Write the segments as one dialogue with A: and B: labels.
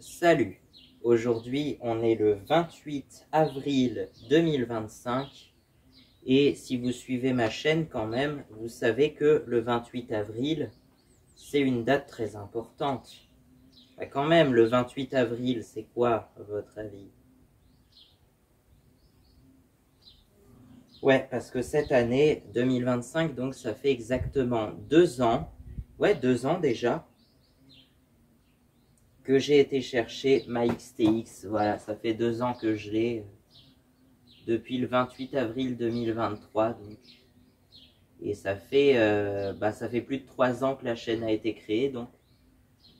A: Salut! Aujourd'hui, on est le 28 avril 2025 et si vous suivez ma chaîne quand même, vous savez que le 28 avril, c'est une date très importante. Bah, quand même, le 28 avril, c'est quoi à votre avis? Ouais, parce que cette année, 2025, donc ça fait exactement 2 ans, ouais 2 ans déjà, que j'ai été chercher ma XTX. Voilà, ça fait 2 ans que je l'ai. Depuis le 28 avril 2023 donc. Et ça fait plus de 3 ans que la chaîne a été créée, donc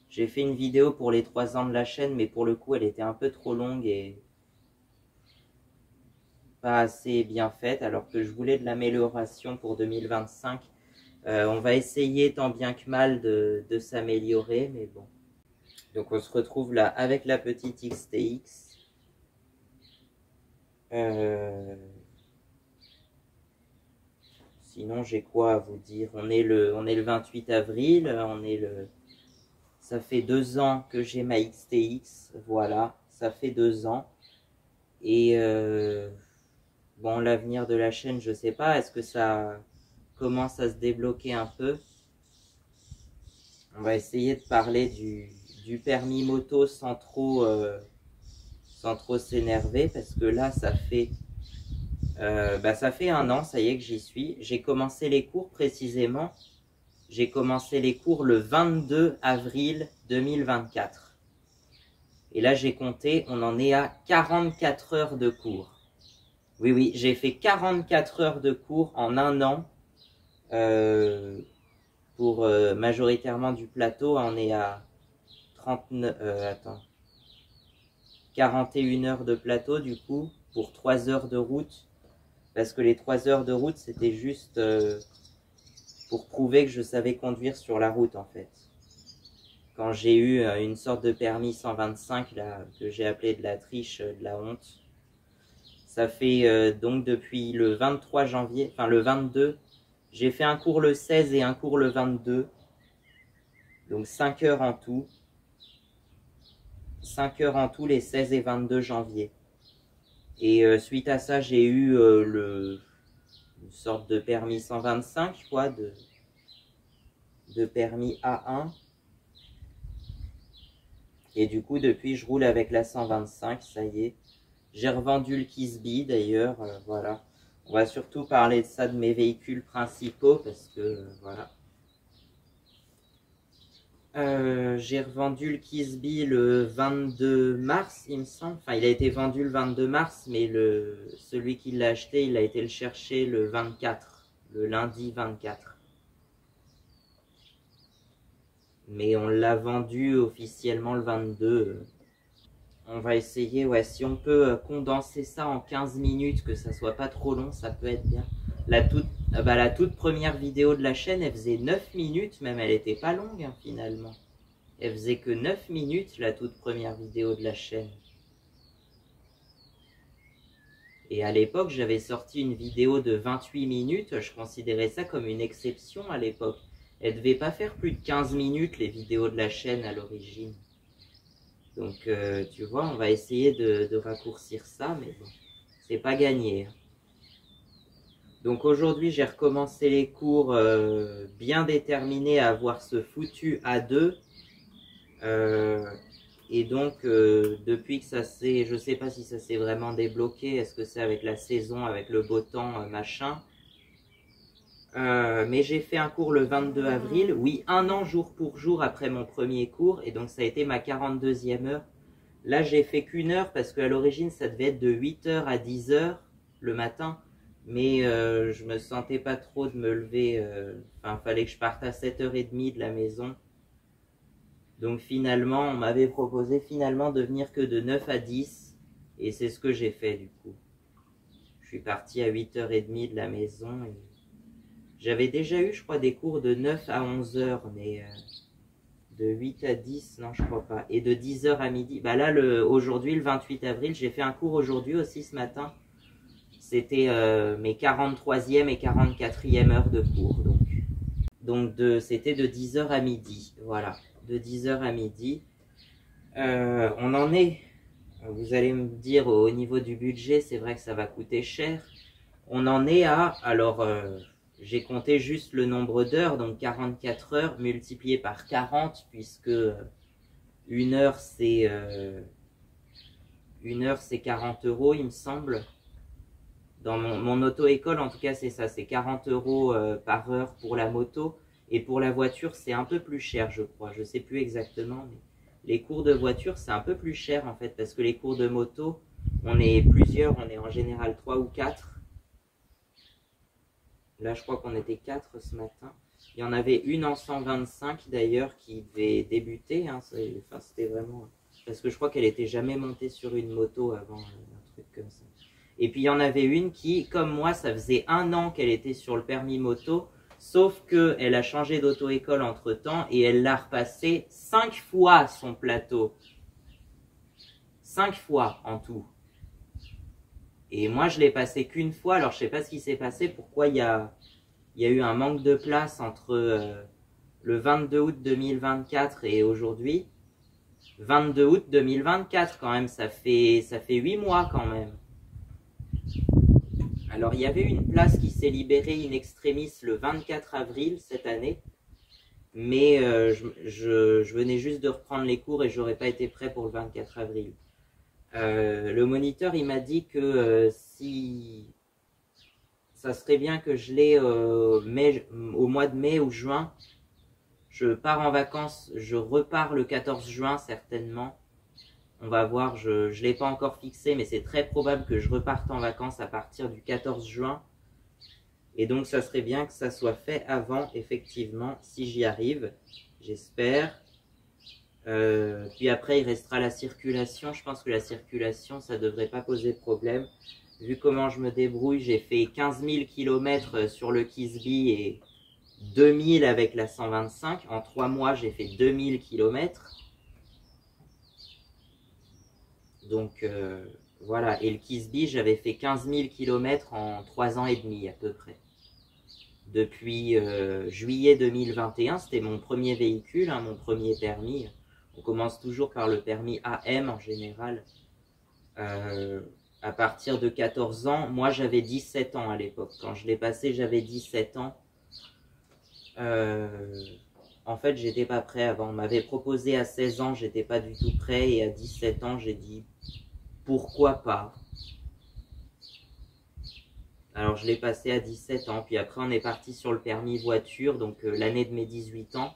A: j'ai fait une vidéo pour les 3 ans de la chaîne, mais pour le coup elle était un peu trop longue et pas assez bien faite, alors que je voulais de l'amélioration pour 2025. On va essayer tant bien que mal de s'améliorer, mais bon. Donc on se retrouve là avec la petite XTX. Sinon, j'ai quoi à vous dire? On est le 28 avril, ça fait 2 ans que j'ai ma XTX, voilà, ça fait 2 ans. Et bon, l'avenir de la chaîne, je sais pas, est-ce que ça commence à se débloquer un peu? On va essayer de parler du permis moto sans trop s'énerver, parce que là, ça fait 1 an, ça y est que j'y suis. J'ai commencé les cours précisément. J'ai commencé les cours le 22 avril 2024. Et là, j'ai compté, on en est à 44 heures de cours. Oui, j'ai fait 44 heures de cours en 1 an. Pour majoritairement du plateau, on est à 41 heures de plateau du coup, pour 3 heures de route. Parce que les 3 heures de route, c'était juste pour prouver que je savais conduire sur la route en fait. Quand j'ai eu une sorte de permis 125 là, que j'ai appelé de la triche, de la honte. Ça fait donc depuis le 23 janvier, enfin le 22, j'ai fait un cours le 16 et un cours le 22. Donc 5 heures en tout. 5 heures en tout les 16 et 22 janvier. Et suite à ça, j'ai eu une sorte de permis 125, quoi, de permis A1. Et du coup, depuis, je roule avec la 125, ça y est. J'ai revendu le Kisby d'ailleurs, voilà. On va surtout parler de ça, de mes véhicules principaux, parce que, voilà. J'ai revendu le Kisby le 22 mars, il me semble. Enfin, il a été vendu le 22 mars, mais celui qui l'a acheté, il a été le chercher le 24, le lundi 24. Mais on l'a vendu officiellement le 22. On va essayer, ouais, si on peut condenser ça en 15 minutes, que ça soit pas trop long, ça peut être bien. La toute première vidéo de la chaîne, elle faisait 9 minutes, même elle était pas longue hein, finalement. Elle faisait que 9 minutes, la toute première vidéo de la chaîne. Et à l'époque, j'avais sorti une vidéo de 28 minutes, je considérais ça comme une exception à l'époque. Elle devait pas faire plus de 15 minutes, les vidéos de la chaîne à l'origine. Donc, tu vois, on va essayer de raccourcir ça, mais bon, c'est pas gagné. Donc aujourd'hui, j'ai recommencé les cours bien déterminé à avoir ce foutu A2. Et donc, depuis que ça s'est, je sais pas si ça s'est vraiment débloqué, est-ce que c'est avec la saison, avec le beau temps, machin. Mais j'ai fait un cours le 22 avril, oui, 1 an jour pour jour après mon premier cours, et donc ça a été ma 42e heure. Là, j'ai fait qu'1 heure parce qu'à l'origine, ça devait être de 8h à 10h le matin, mais je me sentais pas trop de me lever, enfin, fallait que je parte à 7h30 de la maison. Donc finalement, on m'avait proposé finalement de venir que de 9 à 10, et c'est ce que j'ai fait du coup. Je suis parti à 8h30 de la maison, et j'avais déjà eu, je crois, des cours de 9 à 11h, mais de 8 à 10, non, je crois pas. Et de 10h à midi. Bah là, aujourd'hui, le 28 avril, j'ai fait un cours aujourd'hui aussi ce matin. C'était mes 43e et 44e heures de cours. Donc c'était de 10h à midi. Voilà, de 10h à midi. On en est, vous allez me dire au niveau du budget, c'est vrai que ça va coûter cher. On en est à, alors j'ai compté juste le nombre d'heures, donc 44 heures multiplié par 40, puisque une heure c'est 40 euros, il me semble. Dans mon auto-école, en tout cas, c'est ça, c'est 40 euros par heure pour la moto. Et pour la voiture, c'est un peu plus cher, je crois. Je sais plus exactement, mais les cours de voiture, c'est un peu plus cher, en fait, parce que les cours de moto, on est plusieurs, on est en général 3 ou 4. Là, je crois qu'on était 4 ce matin. Il y en avait une en 125, d'ailleurs, qui devait débuter. Hein. Enfin, c'était vraiment... Parce que je crois qu'elle n'était jamais montée sur une moto avant, un truc comme ça. Et puis, il y en avait une qui, comme moi, ça faisait 1 an qu'elle était sur le permis moto, sauf qu'elle a changé d'auto-école entre-temps et elle l'a repassé 5 fois son plateau. 5 fois en tout. Et moi, je l'ai passé qu'une fois, alors je sais pas ce qui s'est passé, pourquoi il y a eu un manque de place entre le 22 août 2024 et aujourd'hui. 22 août 2024 quand même, ça fait 8 mois quand même. Alors il y avait une place qui s'est libérée in extremis le 24 avril cette année, mais je venais juste de reprendre les cours et j'aurais pas été prêt pour le 24 avril. Le moniteur il m'a dit que si ça serait bien que je l'ai au mois de mai ou juin. Je pars en vacances, je repars le 14 juin certainement. On va voir, je ne l'ai pas encore fixé, mais c'est très probable que je reparte en vacances à partir du 14 juin. Et donc ça serait bien que ça soit fait avant, effectivement, si j'y arrive, j'espère. Puis après, il restera la circulation. Je pense que la circulation, ça ne devrait pas poser problème. Vu comment je me débrouille, j'ai fait 15 000 km sur le Kisby et 2000 avec la 125. En 3 mois, j'ai fait 2000 km. Donc, voilà. Et le Kisby, j'avais fait 15 000 km en 3 ans et demi à peu près. Depuis juillet 2021, c'était mon premier véhicule, hein, mon premier permis. On commence toujours par le permis AM en général. À partir de 14 ans, moi j'avais 17 ans à l'époque. Quand je l'ai passé, j'avais 17 ans. En fait, j'étais pas prêt avant. On m'avait proposé à 16 ans, j'étais pas du tout prêt. Et à 17 ans, j'ai dit pourquoi pas. Alors, je l'ai passé à 17 ans. Puis après, on est parti sur le permis voiture, donc l'année de mes 18 ans.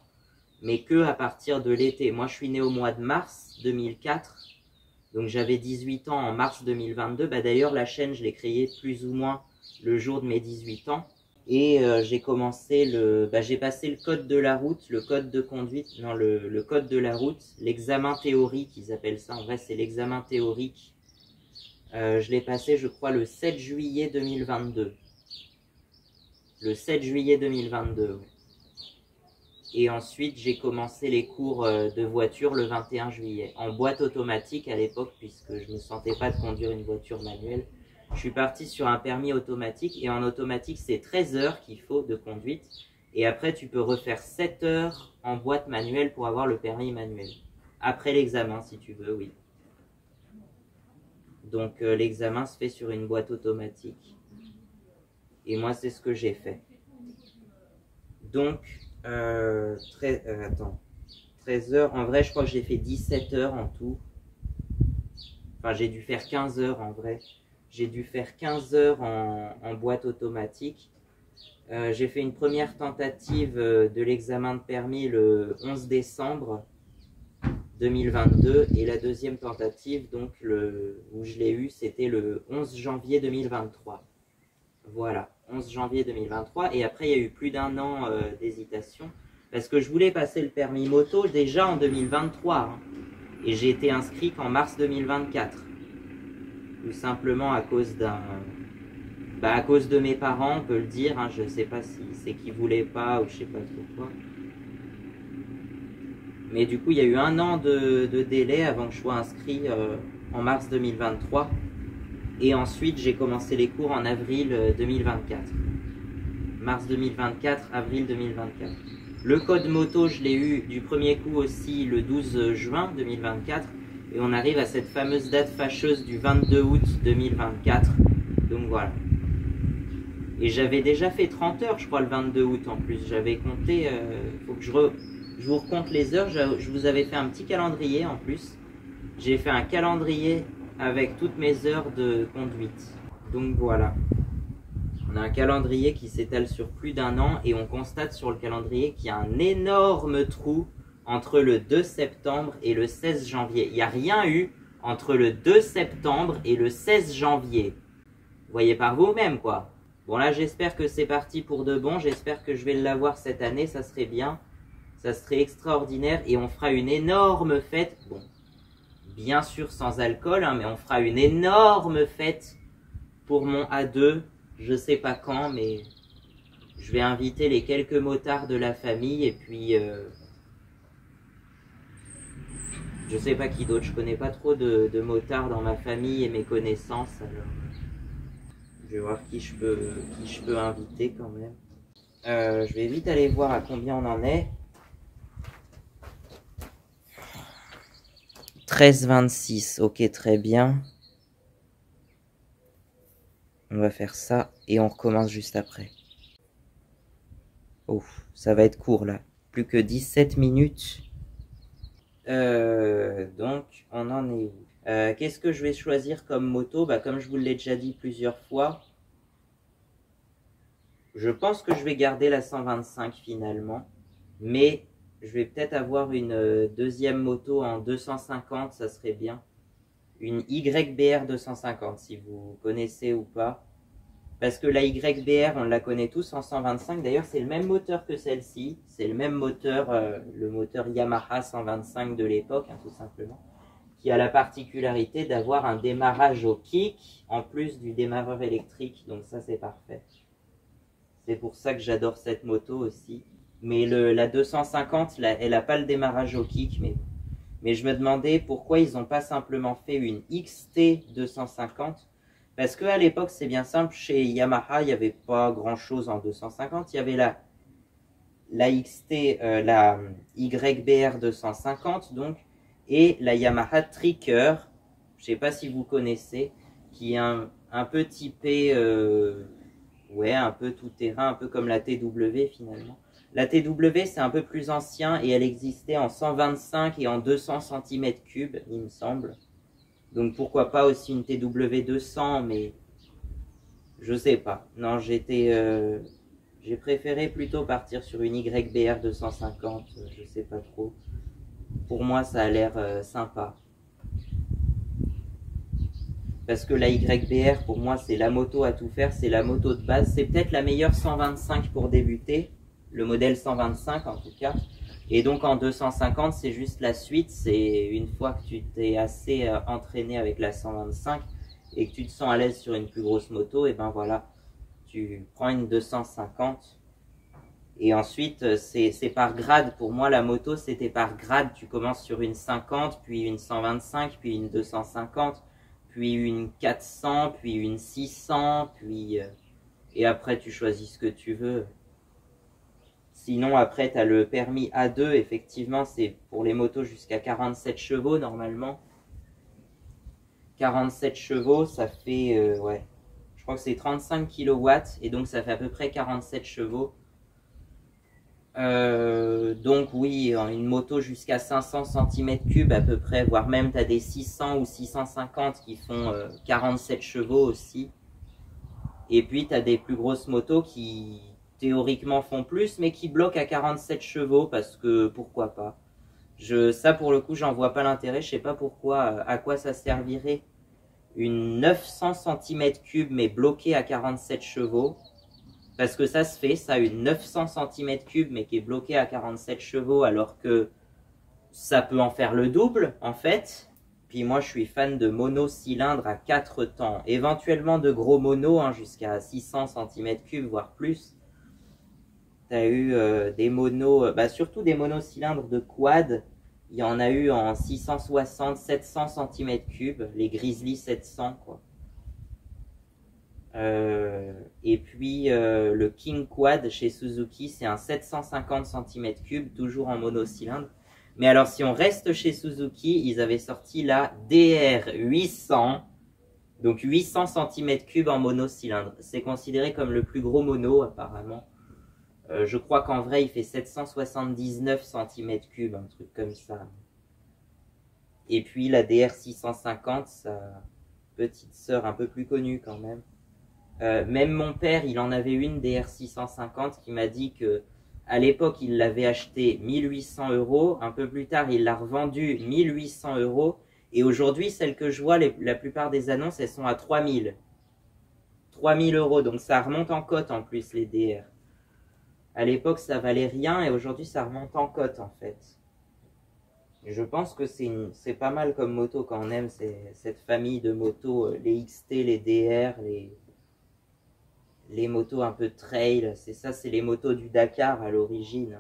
A: Mais que à partir de l'été. Moi, je suis né au mois de mars 2004. Donc, j'avais 18 ans en mars 2022. Bah, d'ailleurs, la chaîne, je l'ai créée plus ou moins le jour de mes 18 ans. Et j'ai commencé j'ai passé le code de la route, le code de conduite, non, le code de la route, l'examen théorique, ils appellent ça, en vrai c'est l'examen théorique. Je l'ai passé, je crois, le 7 juillet 2022. Le 7 juillet 2022. Et ensuite, j'ai commencé les cours de voiture le 21 juillet, en boîte automatique à l'époque, puisque je ne me sentais pas de conduire une voiture manuelle. Je suis parti sur un permis automatique et en automatique, c'est 13 heures qu'il faut de conduite. Et après, tu peux refaire 7 heures en boîte manuelle pour avoir le permis manuel. Après l'examen, si tu veux, oui. Donc, l'examen se fait sur une boîte automatique. Et moi, c'est ce que j'ai fait. Donc, 13 heures. En vrai, je crois que j'ai fait 17 heures en tout. Enfin, j'ai dû faire 15 heures en vrai. J'ai dû faire 15 heures en boîte automatique. J'ai fait une première tentative de l'examen de permis le 11 décembre 2022 et la deuxième tentative, donc où je l'ai eu, c'était le 11 janvier 2023. Voilà, 11 janvier 2023. Et après, il y a eu plus d'1 an d'hésitation parce que je voulais passer le permis moto déjà en 2023. Hein, et j'ai été inscrit qu'en mars 2024. Tout simplement à cause à cause de mes parents, on peut le dire, hein, je sais pas si c'est qu'ils voulaient pas ou je sais pas trop quoi. Mais du coup, il y a eu 1 an de délai avant que je sois inscrit en mars 2023. Et ensuite, j'ai commencé les cours en avril 2024. Mars 2024, avril 2024. Le code moto, je l'ai eu du premier coup aussi le 12 juin 2024. Et on arrive à cette fameuse date fâcheuse du 22 août 2024. Donc voilà. Et j'avais déjà fait 30 heures, je crois, le 22 août en plus. J'avais compté, faut que je vous recompte les heures. Je vous avais fait un petit calendrier en plus. J'ai fait un calendrier avec toutes mes heures de conduite. Donc voilà. On a un calendrier qui s'étale sur plus d'un an et on constate sur le calendrier qu'il y a un énorme trou entre le 2 septembre et le 16 janvier. Il n'y a rien eu entre le 2 septembre et le 16 janvier. Vous voyez par vous-même quoi. Bon là j'espère que c'est parti pour de bon. J'espère que je vais l'avoir cette année. Ça serait bien. Ça serait extraordinaire. Et on fera une énorme fête. Bon, bien sûr sans alcool, hein, mais on fera une énorme fête pour mon A2. Je sais pas quand, mais je vais inviter les quelques motards de la famille et puis je sais pas qui d'autre. Je connais pas trop de motards dans ma famille et mes connaissances. Alors je vais voir qui je peux inviter quand même. Je vais vite aller voir à combien on en est. 13,26. Ok, très bien. On va faire ça et on recommence juste après. Oh, ça va être court là. Plus que 17 minutes. Donc, on en est où? Qu'est-ce que je vais choisir comme moto? Bah, comme je vous l'ai déjà dit plusieurs fois, je pense que je vais garder la 125 finalement. Mais je vais peut-être avoir une deuxième moto en 250, ça serait bien. Une YBR 250, si vous connaissez ou pas. Parce que la YBR, on la connaît tous en 125. D'ailleurs, c'est le même moteur que celle-ci. C'est le même moteur, le moteur Yamaha 125 de l'époque, hein, tout simplement. Qui a la particularité d'avoir un démarrage au kick, en plus du démarreur électrique. Donc ça, c'est parfait. C'est pour ça que j'adore cette moto aussi. Mais la 250, elle n'a pas le démarrage au kick. Mais je me demandais pourquoi ils n'ont pas simplement fait une XT 250. Parce qu'à l'époque, c'est bien simple, chez Yamaha, il n'y avait pas grand-chose en 250. Il y avait la XT, la YBR 250, donc, et la Yamaha Tricker, je ne sais pas si vous connaissez, qui est un peu typé, ouais, un peu tout-terrain, un peu comme la TW finalement. La TW, c'est un peu plus ancien et elle existait en 125 et en 200 cm3, il me semble. Donc pourquoi pas aussi une TW 200, mais je sais pas. Non, j'ai préféré plutôt partir sur une YBR 250, je sais pas trop. Pour moi, ça a l'air sympa. Parce que la YBR, pour moi, c'est la moto à tout faire, c'est la moto de base. C'est peut-être la meilleure 125 pour débuter, le modèle 125 en tout cas. Et donc en 250, c'est juste la suite. C'est une fois que tu t'es assez entraîné avec la 125 et que tu te sens à l'aise sur une plus grosse moto, et ben voilà, tu prends une 250. Et ensuite, c'est par grade. Pour moi, la moto, c'était par grade. Tu commences sur une 50, puis une 125, puis une 250, puis une 400, puis une 600, puis... et après, tu choisis ce que tu veux. Sinon, après, tu as le permis A2. Effectivement, c'est pour les motos jusqu'à 47 chevaux, normalement. 47 chevaux, ça fait... ouais, je crois que c'est 35 kW. Et donc, ça fait à peu près 47 chevaux. Donc oui, une moto jusqu'à 500 cm3 à peu près, voire même tu as des 600 ou 650 qui font 47 chevaux aussi. Et puis tu as des plus grosses motos qui théoriquement font plus, mais qui bloquent à 47 chevaux parce que pourquoi pas. Ça pour le coup, j'en vois pas l'intérêt, je sais pas pourquoi, à quoi ça servirait une 900 cm3 mais bloquée à 47 chevaux. Parce que ça se fait, ça, une 900 cm3 mais qui est bloquée à 47 chevaux alors que ça peut en faire le double en fait. Puis moi je suis fan de monocylindres à 4 temps, éventuellement de gros monos hein, jusqu'à 600 cm3 voire plus. Tu as eu des monos, surtout des monocylindres de quad, il y en a eu en 660, 700 cm3, les Grizzly 700 quoi. Et puis le King Quad chez Suzuki, c'est un 750 cm3, toujours en monocylindre. Mais alors si on reste chez Suzuki, ils avaient sorti la DR800, donc 800 cm3 en monocylindre. C'est considéré comme le plus gros mono apparemment. Je crois qu'en vrai il fait 779 cm3, un truc comme ça. Et puis la DR650, sa petite sœur un peu plus connue quand même. Même mon père, il en avait une DR650 qui m'a dit que à l'époque, il l'avait acheté 1800 €. Un peu plus tard, il l'a revendue 1800 €. Et aujourd'hui, celles que je vois, la plupart des annonces, elles sont à 3000. 3000 €. Donc ça remonte en cote en plus, les DR. À l'époque, ça valait rien et aujourd'hui, ça remonte en cote en fait. Je pense que c'est pas mal comme moto quand on aime cette famille de motos, les XT, les DR, les motos un peu trail, c'est ça, c'est les motos du Dakar à l'origine.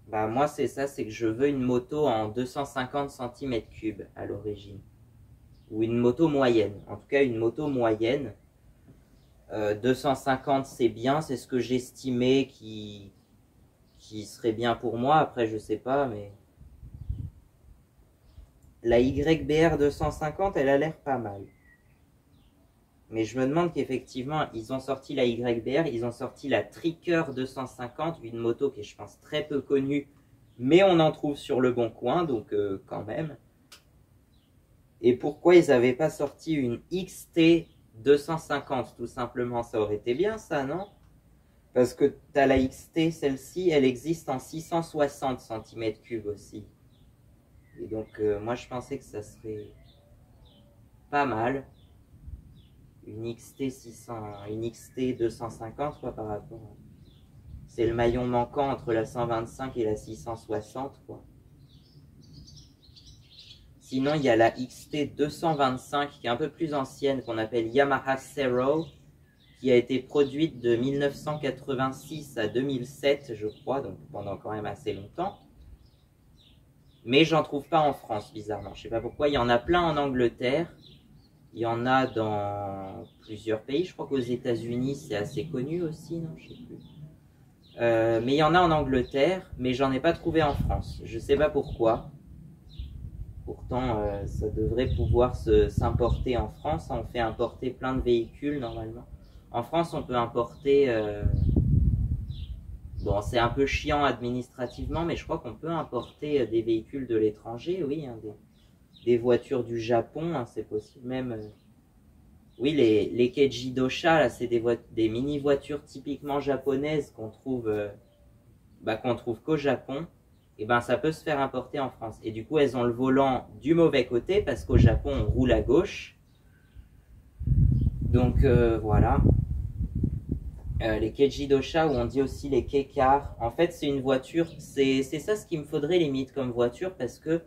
A: Bah moi c'est ça, c'est que je veux une moto en 250 cm3 à l'origine. Ou une moto moyenne, en tout cas une moto moyenne. 250 c'est bien, c'est ce que j'estimais qui serait bien pour moi, après je sais pas, mais... La YBR 250 elle a l'air pas mal. Mais je me demande qu'effectivement, ils ont sorti la YBR, ils ont sorti la Tricker 250, une moto qui est, je pense, très peu connue, mais on en trouve sur le bon coin, donc quand même. Et pourquoi ils n'avaient pas sorti une XT 250, tout simplement? Ça aurait été bien, ça, non? Parce que tu as la XT, celle-ci, elle existe en 660 cm3 aussi. Et donc, moi, je pensais que ça serait pas mal. Une XT 600, une XT 250 quoi par rapport. C'est le maillon manquant entre la 125 et la 660 quoi. Sinon il y a la XT 225 qui est un peu plus ancienne qu'on appelle Yamaha Zero, qui a été produite de 1986 à 2007 je crois, donc pendant quand même assez longtemps. Mais j'en trouve pas en France bizarrement, je sais pas pourquoi. Il y en a plein en Angleterre. Il y en a dans plusieurs pays. Je crois qu'aux États-Unis, c'est assez connu aussi, non? Je sais plus. Mais il y en a en Angleterre, mais j'en ai pas trouvé en France. Je sais pas pourquoi. Pourtant, ça devrait pouvoir s'importer en France. On fait importer plein de véhicules normalement. En France, on peut importer... Bon, c'est un peu chiant administrativement, mais je crois qu'on peut importer des véhicules de l'étranger, oui, hein, des voitures du Japon, hein, c'est possible même. Oui, les Keiji Dosha, là, c'est des mini-voitures typiquement japonaises qu'on trouve qu'au Japon. Et ben, ça peut se faire importer en France. Et du coup, elles ont le volant du mauvais côté parce qu'au Japon, on roule à gauche. Donc, voilà. Les Keiji Dosha, ou on dit aussi les Kei-Car. En fait, c'est une voiture, c'est ça ce qu'il me faudrait limite comme voiture parce que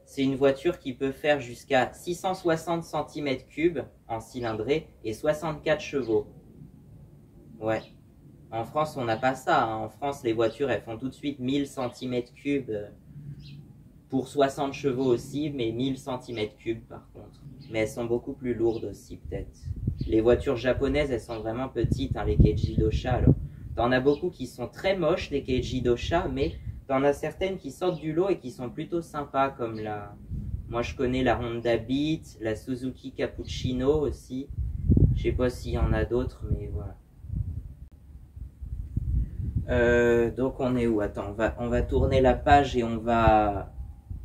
A: c'est une voiture qui peut faire jusqu'à 660 cm3 en cylindrée et 64 chevaux. Ouais. En France, on n'a pas ça. Hein. En France, les voitures, elles font tout de suite 1000 cm3 pour 60 chevaux aussi, mais 1000 cm3 par contre. Mais elles sont beaucoup plus lourdes aussi, peut-être. Les voitures japonaises, elles sont vraiment petites, hein, les Keiji Dosha. Alors, t'en as beaucoup qui sont très moches, les Keiji Dosha, mais... T'en as certaines qui sortent du lot et qui sont plutôt sympas, comme la... Moi, je connais la Honda Beat, la Suzuki Cappuccino aussi. Je sais pas s'il y en a d'autres, mais voilà. Donc, on est où? Attends, on va tourner la page et on va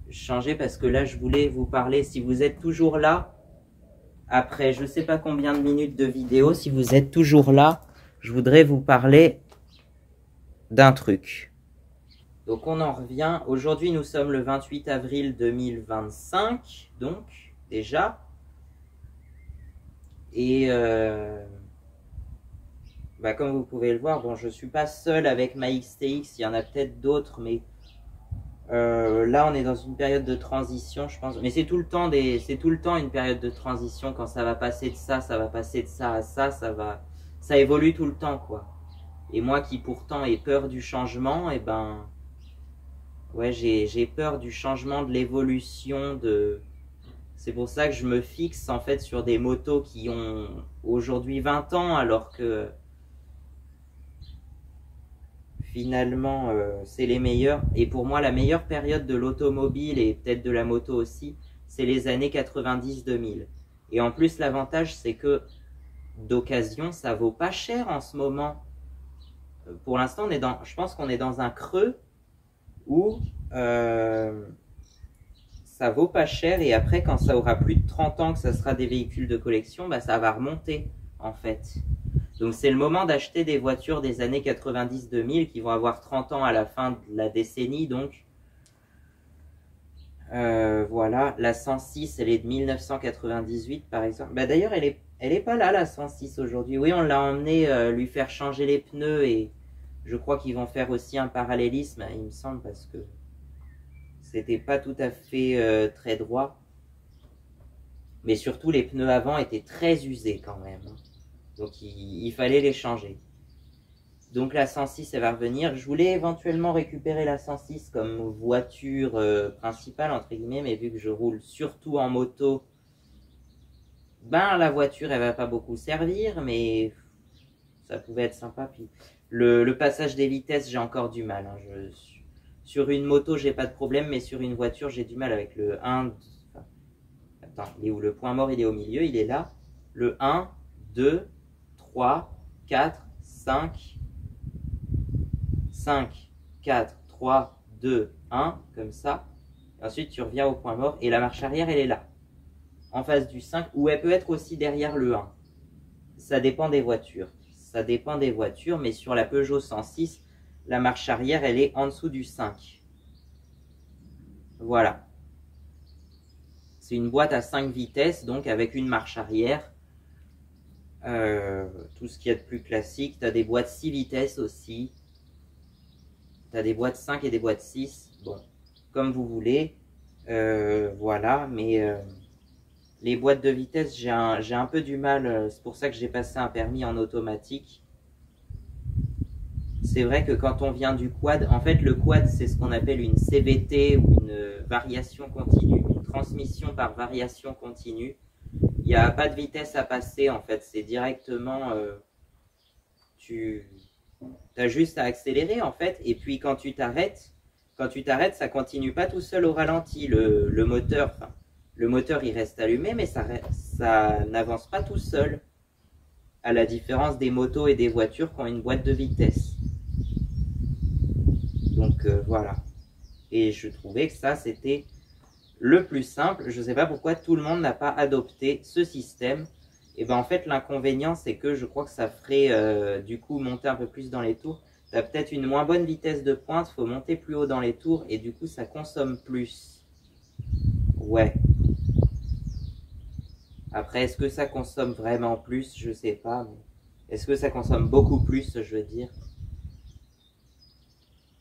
A: changer parce que là, je voulais vous parler. Si vous êtes toujours là, après je sais pas combien de minutes de vidéo, si vous êtes toujours là, je voudrais vous parler d'un truc. Donc on en revient, aujourd'hui nous sommes le 28 avril 2025, donc déjà, et comme vous pouvez le voir, bon je suis pas seul avec ma XTX, il y en a peut-être d'autres, mais là on est dans une période de transition je pense, mais c'est tout le temps une période de transition, quand ça va passer de ça, ça va passer de ça à ça, ça évolue tout le temps quoi. Et moi qui pourtant ai peur du changement, et ben... Ouais, j'ai peur du changement, de l'évolution, de C'est pour ça que je me fixe en fait sur des motos qui ont aujourd'hui 20 ans, alors que finalement c'est les meilleurs. Et pour moi, la meilleure période de l'automobile et peut-être de la moto aussi, c'est les années 90-2000. Et en plus, l'avantage, c'est que d'occasion, ça vaut pas cher en ce moment. Pour l'instant, je pense qu'on est dans un creux où ça vaut pas cher, et après, quand ça aura plus de 30 ans que ça sera des véhicules de collection, bah, ça va remonter en fait. Donc c'est le moment d'acheter des voitures des années 90-2000 qui vont avoir 30 ans à la fin de la décennie. Donc voilà, la 106, elle est de 1998 par exemple. Bah, d'ailleurs, elle est pas là, la 106 aujourd'hui. Oui, on l'a emmené lui faire changer les pneus, et je crois qu'ils vont faire aussi un parallélisme, il me semble, parce que c'était pas tout à fait très droit. Mais surtout, les pneus avant étaient très usés quand même. Donc il fallait les changer. Donc la 106, elle va revenir. Je voulais éventuellement récupérer la 106 comme voiture principale, entre guillemets, mais vu que je roule surtout en moto, ben la voiture, elle va pas beaucoup servir, mais ça pouvait être sympa. Puis le passage des vitesses, j'ai encore du mal. Hein. Sur une moto, j'ai pas de problème, mais sur une voiture, j'ai du mal avec le 1. Enfin, attends, il est où? Le point mort, il est au milieu, il est là. Le 1, 2, 3, 4, 5, 4, 3, 2, 1, comme ça. Et ensuite, tu reviens au point mort, et la marche arrière, elle est là, en face du 5, ou elle peut être aussi derrière le 1. Ça dépend des voitures. Ça dépend des voitures, mais sur la Peugeot 106, la marche arrière, elle est en dessous du 5. Voilà. C'est une boîte à 5 vitesses, donc avec une marche arrière. Tout ce qu'il y a de plus classique. Tu as des boîtes 6 vitesses aussi. Tu as des boîtes 5 et des boîtes 6. Bon, comme vous voulez. Voilà, mais les boîtes de vitesse, j'ai un peu du mal. C'est pour ça que j'ai passé un permis en automatique. C'est vrai que quand on vient du quad, en fait le quad c'est ce qu'on appelle une CVT ou une variation continue, une transmission par variation continue. Il n'y a pas de vitesse à passer en fait, c'est directement, tu as juste à accélérer en fait, et puis quand tu t'arrêtes, ça continue pas tout seul au ralenti, le moteur, enfin, le moteur il reste allumé, mais ça n'avance pas tout seul, à la différence des motos et des voitures qui ont une boîte de vitesse. Donc voilà. Et je trouvais que ça, c'était le plus simple. Je ne sais pas pourquoi tout le monde n'a pas adopté ce système. Et ben en fait, l'inconvénient, c'est que je crois que ça ferait du coup monter un peu plus dans les tours. Tu as peut-être une moins bonne vitesse de pointe, il faut monter plus haut dans les tours, et du coup, ça consomme plus. Ouais. Après, est-ce que ça consomme vraiment plus? Je sais pas. Mais est-ce que ça consomme beaucoup plus, je veux dire?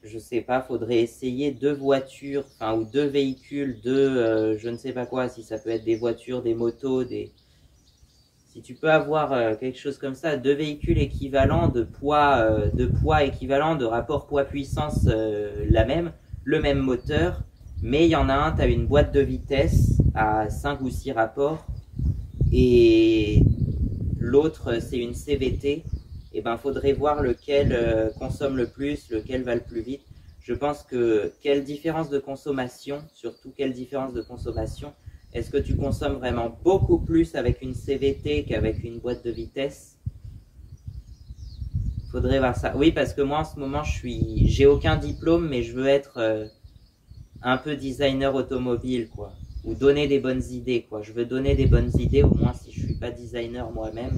A: Je sais pas, faudrait essayer 2 voitures, enfin, ou 2 véhicules, je ne sais pas quoi, si ça peut être des voitures, des motos, si tu peux avoir quelque chose comme ça, 2 véhicules équivalents, de poids équivalent, de rapport poids-puissance le même moteur, mais il y en a un, tu as une boîte de vitesse à 5 ou 6 rapports, et l'autre, c'est une CVT. Et ben faudrait voir lequel consomme le plus, lequel va le plus vite. Je pense que quelle différence de consommation, surtout quelle différence de consommation, est-ce que tu consommes vraiment beaucoup plus avec une CVT qu'avec une boîte de vitesse? Faudrait voir ça. Oui, parce que moi en ce moment j'ai aucun diplôme, mais je veux être un peu designer automobile, quoi. Ou donner des bonnes idées, quoi. Je veux donner des bonnes idées, au moins si je suis pas designer moi-même.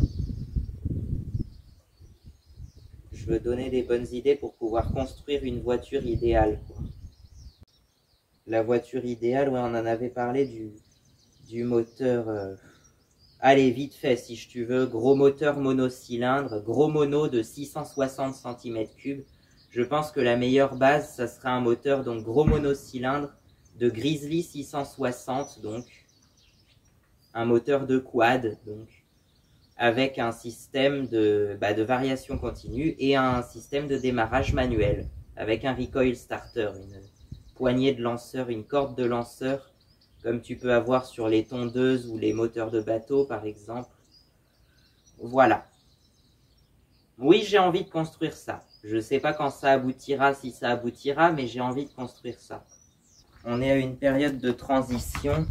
A: Je veux donner des bonnes idées pour pouvoir construire une voiture idéale, quoi. La voiture idéale, ouais, on en avait parlé du moteur. Allez, vite fait, si tu veux. Gros moteur monocylindre, gros mono de 660 cm3. Je pense que la meilleure base, ça sera un moteur, donc gros monocylindre de Grizzly 660, donc un moteur de quad, donc avec un système de variation continue et un système de démarrage manuel, avec un recoil starter, une poignée de lanceur, une corde de lanceur comme tu peux avoir sur les tondeuses ou les moteurs de bateau par exemple. Voilà. Oui, j'ai envie de construire ça. Je ne sais pas quand ça aboutira, si ça aboutira, mais j'ai envie de construire ça. On est à une période de transition.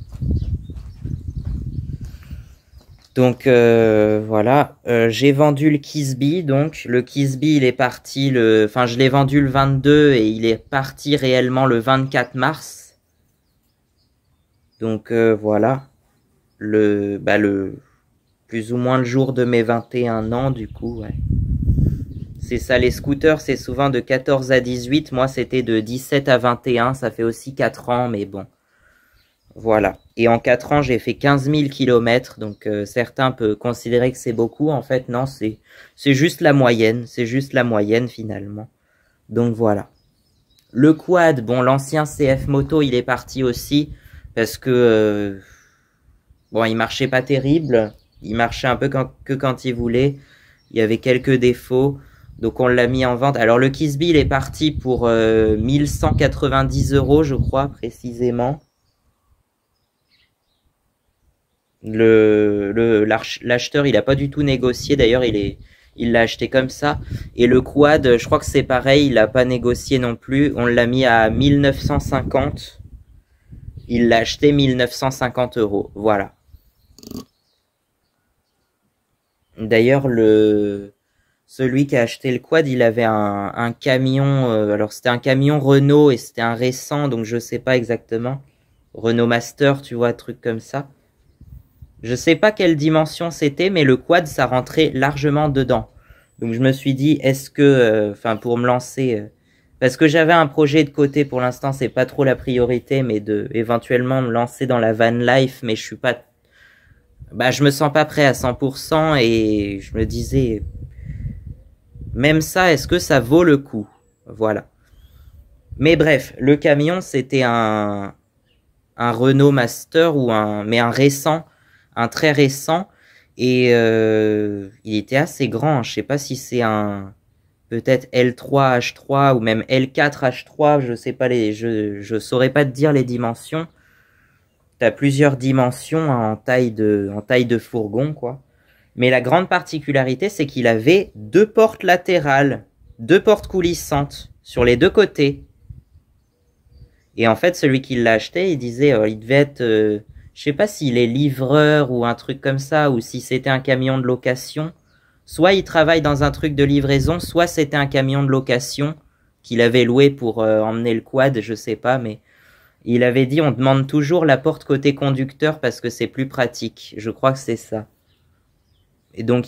A: Donc voilà, j'ai vendu le Kisby, donc le Kisby il est parti enfin je l'ai vendu le 22 et il est parti réellement le 24 mars. Donc voilà, le plus ou moins le jour de mes 21 ans du coup, ouais. C'est ça, les scooters c'est souvent de 14 à 18, moi c'était de 17 à 21, ça fait aussi 4 ans mais bon. Voilà. Et en 4 ans, j'ai fait 15 000 km. Donc, certains peuvent considérer que c'est beaucoup. En fait, non, c'est juste la moyenne. C'est juste la moyenne, finalement. Donc, voilà. Le quad, bon, l'ancien CF Moto, il est parti aussi. Parce que, bon, il marchait pas terrible. Il marchait un peu que quand il voulait. Il y avait quelques défauts. Donc, on l'a mis en vente. Alors, le Kisby, il est parti pour 1190 €, je crois, précisément. L'acheteur, il n'a pas du tout négocié. D'ailleurs, il l'a acheté comme ça. Et le quad, je crois que c'est pareil. Il n'a pas négocié non plus. On l'a mis à 1950. Il l'a acheté 1950 €. Voilà. D'ailleurs, celui qui a acheté le quad, il avait un camion. Alors, c'était un camion Renault et c'était un récent. Donc, je sais pas exactement. Renault Master, tu vois, un truc comme ça. Je sais pas quelle dimension c'était, mais le quad, ça rentrait largement dedans. Donc je me suis dit, est-ce que, enfin pour me lancer, parce que j'avais un projet de côté pour l'instant, c'est pas trop la priorité, mais de éventuellement me lancer dans la van life, mais je suis pas, je me sens pas prêt à 100% et je me disais, même ça, est-ce que ça vaut le coup? Voilà. Mais bref, le camion, c'était un Renault Master mais un récent. Un très récent et il était assez grand. Je sais pas si c'est un peut-être L3 H3 ou même L4 H3, je sais pas je saurais pas te dire les dimensions. T'as plusieurs dimensions en taille de fourgon quoi. Mais la grande particularité c'est qu'il avait deux portes latérales, deux portes coulissantes sur les deux côtés. Et en fait celui qui l'a acheté, il disait il devait être je sais pas s'il est livreur ou un truc comme ça, ou si c'était un camion de location. Soit il travaille dans un truc de livraison, soit c'était un camion de location qu'il avait loué pour emmener le quad, je sais pas, mais il avait dit on demande toujours la porte côté conducteur parce que c'est plus pratique. Je crois que c'est ça. Et donc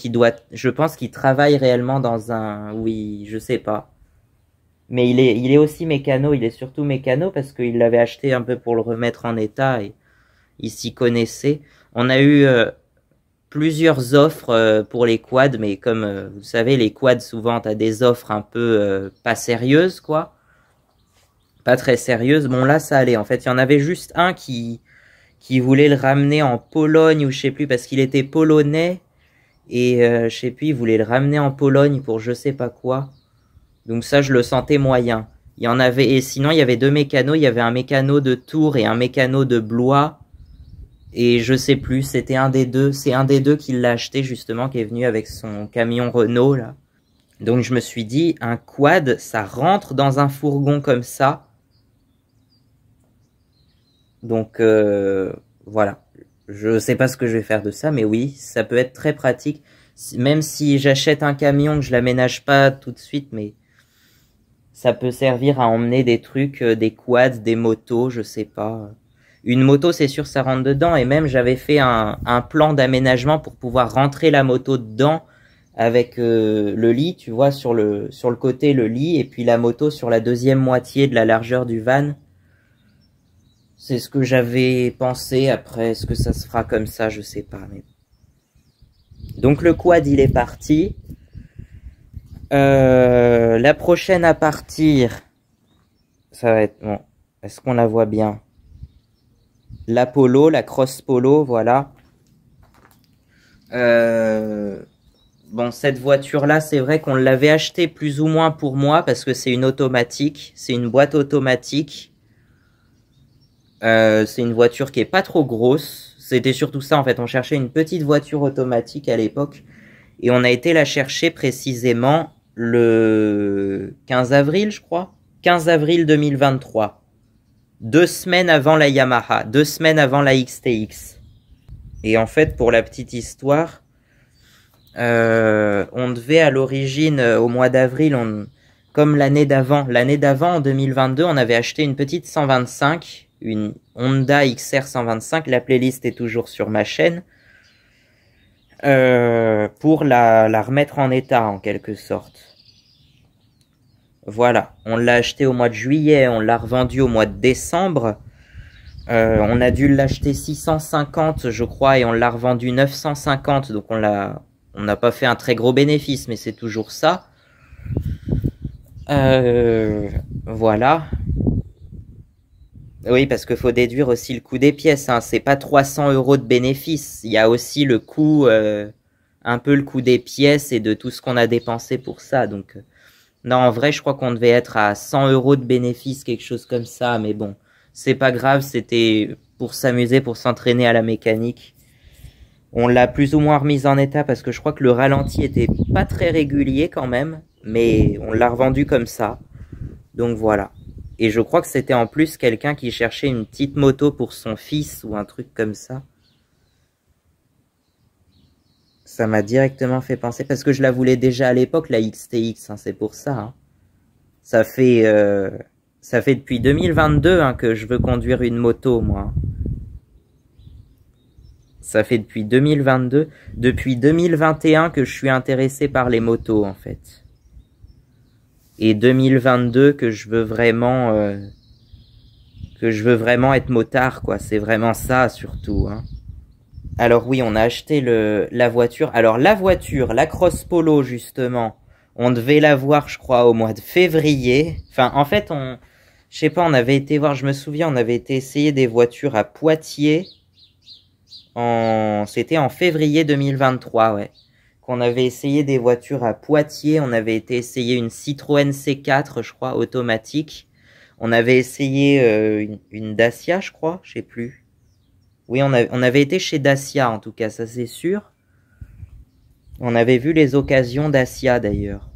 A: je pense qu'il travaille réellement dans oui, je sais pas. Mais il est aussi mécano, il est surtout mécano parce qu'il l'avait acheté un peu pour le remettre en état et il s'y connaissait. On a eu plusieurs offres pour les quads, mais comme vous savez, les quads, souvent, tu as des offres un peu pas sérieuses, quoi. Pas très sérieuses. Bon, là, ça allait. En fait, il y en avait juste un qui voulait le ramener en Pologne, ou je sais plus, parce qu'il était polonais. Et je sais plus, il voulait le ramener en Pologne pour je sais pas quoi. Donc ça, je le sentais moyen. Il y en avait, et sinon, il y avait deux mécanos. Il y avait un mécano de Tours et un mécano de Blois. Et je sais plus, c'était un des deux. C'est un des deux qui l'a acheté justement, qui est venu avec son camion Renault là. Donc je me suis dit, un quad, ça rentre dans un fourgon comme ça. Donc voilà. Je sais pas ce que je vais faire de ça, mais oui, ça peut être très pratique. Même si j'achète un camion, que je l'aménage pas tout de suite, mais ça peut servir à emmener des trucs, des quads, des motos, je sais pas. Une moto, c'est sûr, ça rentre dedans. Et même, j'avais fait un plan d'aménagement pour pouvoir rentrer la moto dedans avec le lit, tu vois, sur le côté, le lit, et puis la moto sur la deuxième moitié de la largeur du van. C'est ce que j'avais pensé. Après, est-ce que ça se fera comme ça? Je sais pas. Mais... Donc, le quad, il est parti. La prochaine à partir, ça va être... Bon, est-ce qu'on la voit bien? La Polo, la Cross Polo, voilà. Bon, cette voiture-là, c'est vrai qu'on l'avait achetée plus ou moins pour moi parce que c'est une automatique. C'est une boîte automatique. C'est une voiture qui est pas trop grosse. C'était surtout ça en fait. On cherchait une petite voiture automatique à l'époque. Et on a été la chercher précisément le 15 avril, je crois. 15 avril 2023. 2 semaines avant la Yamaha. 2 semaines avant la XTX. Et en fait, pour la petite histoire, on devait à l'origine, au mois d'avril, comme l'année d'avant, en 2022, on avait acheté une petite 125, une Honda XR 125, la playlist est toujours sur ma chaîne, pour la remettre en état en quelque sorte. Voilà, on l'a acheté au mois de juillet, on l'a revendu au mois de décembre. On a dû l'acheter 650 je crois et on l'a revendu 950, donc on n'a pas fait un très gros bénéfice, mais c'est toujours ça. Voilà. Oui, parce qu'il faut déduire aussi le coût des pièces, hein. C'est pas 300 € de bénéfice. Il y a aussi le coût, un peu le coût des pièces et de tout ce qu'on a dépensé pour ça. Donc, non, en vrai, je crois qu'on devait être à 100 € de bénéfice, quelque chose comme ça. Mais bon, c'est pas grave, c'était pour s'amuser, pour s'entraîner à la mécanique. On l'a plus ou moins remise en état parce que je crois que le ralenti était pas très régulier quand même. Mais on l'a revendu comme ça. Donc voilà. Et je crois que c'était en plus quelqu'un qui cherchait une petite moto pour son fils ou un truc comme ça. Ça m'a directement fait penser, parce que je la voulais déjà à l'époque, la XTX, hein, c'est pour ça. Hein. Ça fait depuis 2022 hein, que je veux conduire une moto, moi. Ça fait depuis 2022, depuis 2021 que je suis intéressé par les motos, en fait. Et 2022 que je veux vraiment être motard, quoi. C'est vraiment ça, surtout, hein. Alors oui, on a acheté la voiture. Alors la voiture, la Cross Polo, justement, on devait la voir, je crois, au mois de février. Enfin, en fait, je sais pas, on avait été voir, je me souviens, on avait été essayer des voitures à Poitiers. C'était en février 2023, ouais. Qu'on avait essayé des voitures à Poitiers. On avait été essayer une Citroën C4, je crois, automatique. On avait essayé une Dacia, je crois, je sais plus. Oui, on avait été chez Dacia, en tout cas, ça c'est sûr. On avait vu les occasions Dacia, d'ailleurs.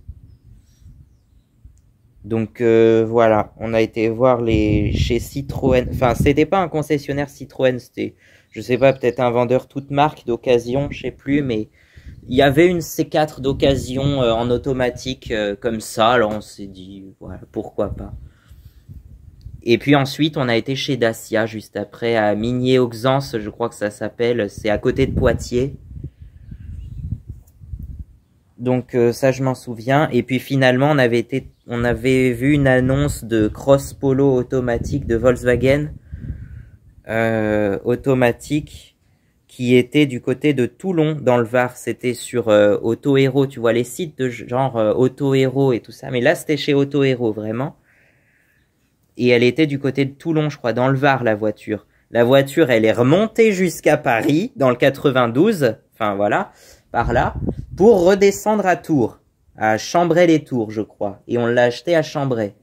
A: Donc, voilà, on a été voir chez Citroën. Enfin, c'était pas un concessionnaire Citroën, c'était, je sais pas, peut-être un vendeur toute marque d'occasion, je sais plus, mais il y avait une C4 d'occasion en automatique comme ça, alors on s'est dit, voilà, pourquoi pas. Et puis ensuite, on a été chez Dacia, juste après, à Migné-Auxances, je crois que ça s'appelle. C'est à côté de Poitiers. Donc ça, je m'en souviens. Et puis finalement, on avait vu une annonce de Cross Polo automatique de Volkswagen. Automatique, qui était du côté de Toulon, dans le Var. C'était sur Auto Hero, tu vois, les sites de genre Auto Hero et tout ça. Mais là, c'était chez Auto Hero, vraiment. Et elle était du côté de Toulon, je crois, dans le Var, la voiture. La voiture, elle est remontée jusqu'à Paris, dans le 92, enfin voilà, par là, pour redescendre à Tours, à Chambray-les-Tours, je crois. Et on l'a acheté à Chambray,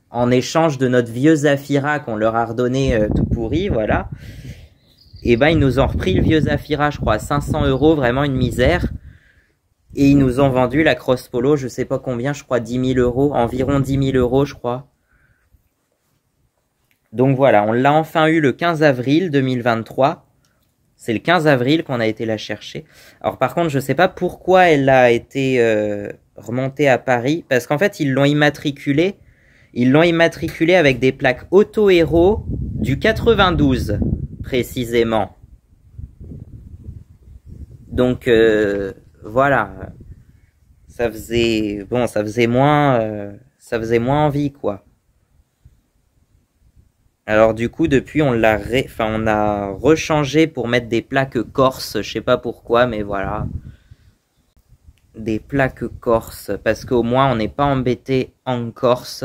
A: en échange de notre vieux Zafira qu'on leur a redonné tout pourri, voilà. Et ben, ils nous ont repris le vieux Zafira, je crois, à 500 €, vraiment une misère. Et ils nous ont vendu la Cross Polo, je sais pas combien, je crois 10 000 €, environ 10 000 €, je crois. Donc voilà, on l'a enfin eu le 15 avril 2023. C'est le 15 avril qu'on a été la chercher. Alors par contre, je ne sais pas pourquoi elle a été remontée à Paris. Parce qu'en fait, ils l'ont immatriculée. Ils l'ont immatriculée avec des plaques Auto Hero du 92, précisément. Donc voilà. Ça faisait moins envie, quoi. Alors du coup, depuis, on a rechangé pour mettre des plaques corse. Je sais pas pourquoi, mais voilà. Des plaques corse. Parce qu'au moins, on n'est pas embêté en Corse.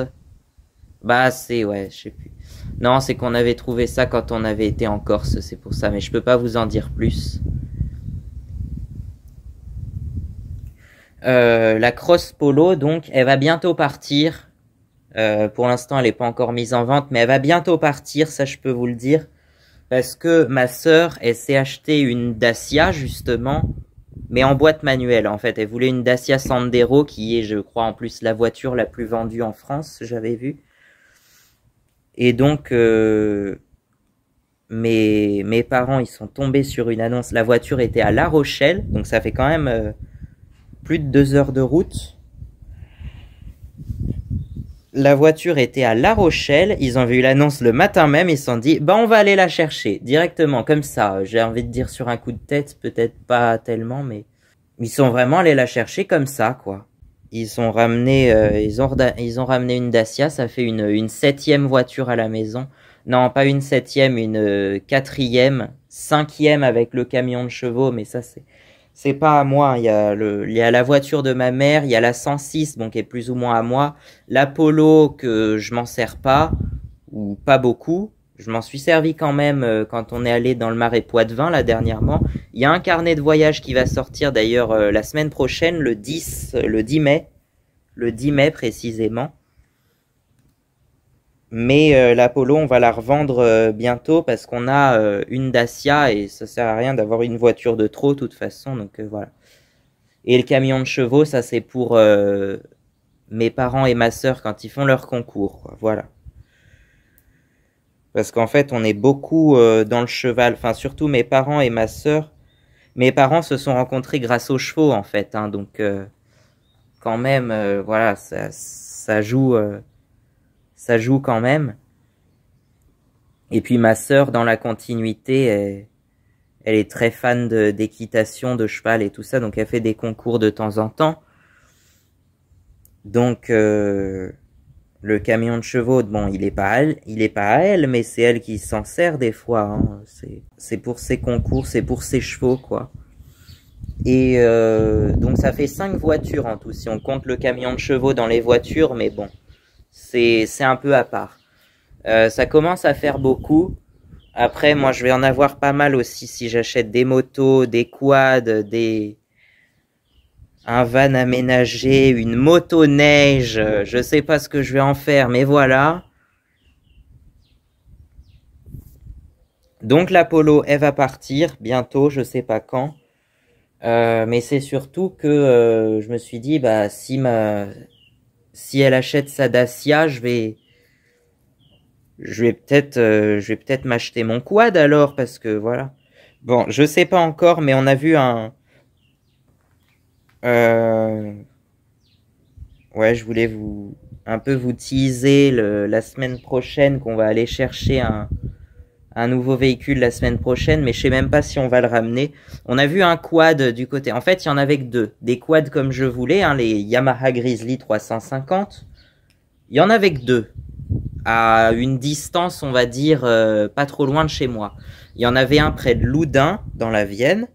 A: Bah, ouais, je sais plus. Non, c'est qu'on avait trouvé ça quand on avait été en Corse, c'est pour ça. Mais je peux pas vous en dire plus. La Cross Polo, donc, elle va bientôt partir. Pour l'instant, elle n'est pas encore mise en vente, mais elle va bientôt partir, ça je peux vous le dire. Parce que ma sœur, elle s'est acheté une Dacia, justement, mais en boîte manuelle, en fait. Elle voulait une Dacia Sandero, qui est, je crois, en plus, la voiture la plus vendue en France, j'avais vu. Et donc, mes parents, ils sont tombés sur une annonce. La voiture était à La Rochelle, donc ça fait quand même plus de 2 heures de route. La voiture était à La Rochelle, ils ont vu l'annonce le matin même, ils se sont dit, bah on va aller la chercher, directement, comme ça, j'ai envie de dire sur un coup de tête, peut-être pas tellement, mais ils sont vraiment allés la chercher comme ça, quoi. Ils ont ramené, ils ont ramené une Dacia, ça fait une 7e voiture à la maison. Non, pas une 7e, une 4e, 5e avec le camion de chevaux, mais ça c'est pas à moi. Il y a la voiture de ma mère, il y a la 106, bon, qui est plus ou moins à moi. L'Apollo, que je m'en sers pas, ou pas beaucoup. Je m'en suis servi quand même quand on est allé dans le Marais Poitevin, là, dernièrement. Il y a un carnet de voyage qui va sortir, d'ailleurs, la semaine prochaine, le 10 mai. Le 10 mai, précisément. Mais l'Apollo, on va la revendre bientôt parce qu'on a une Dacia et ça sert à rien d'avoir une voiture de trop, de toute façon. Donc voilà. Et le camion de chevaux, ça c'est pour mes parents et ma sœur quand ils font leur concours, quoi. Voilà. Parce qu'en fait, on est beaucoup dans le cheval. Enfin, surtout mes parents et ma sœur. Mes parents se sont rencontrés grâce aux chevaux, en fait. Hein, donc, quand même, voilà, ça joue quand même. Et puis ma sœur, dans la continuité, elle est très fan d'équitation, de cheval et tout ça, donc elle fait des concours de temps en temps. Donc le camion de chevaux, bon, il est pas à elle, mais c'est elle qui s'en sert des fois. Hein. C'est pour ses concours, c'est pour ses chevaux, quoi. Et donc ça fait 5 voitures en tout, si on compte le camion de chevaux dans les voitures, mais bon, c'est un peu à part. Ça commence à faire beaucoup. Après, moi, je vais en avoir pas mal aussi si j'achète des motos, des quads, un van aménagé, une motoneige. Je sais pas ce que je vais en faire, mais voilà. Donc l'Apollo, elle va partir bientôt, je sais pas quand. Mais c'est surtout que je me suis dit, bah si elle achète sa Dacia, je vais peut-être m'acheter mon quad alors, parce que voilà. Bon, je sais pas encore, mais on a vu ouais, je voulais un peu vous teaser la semaine prochaine qu'on va aller chercher un nouveau véhicule la semaine prochaine, mais je sais même pas si on va le ramener. On a vu un quad du côté. En fait, il y en avait que 2. Des quads comme je voulais, hein, les Yamaha Grizzly 350. Il y en avait que 2. À une distance, on va dire, pas trop loin de chez moi. Il y en avait un près de Loudun, dans la Vienne,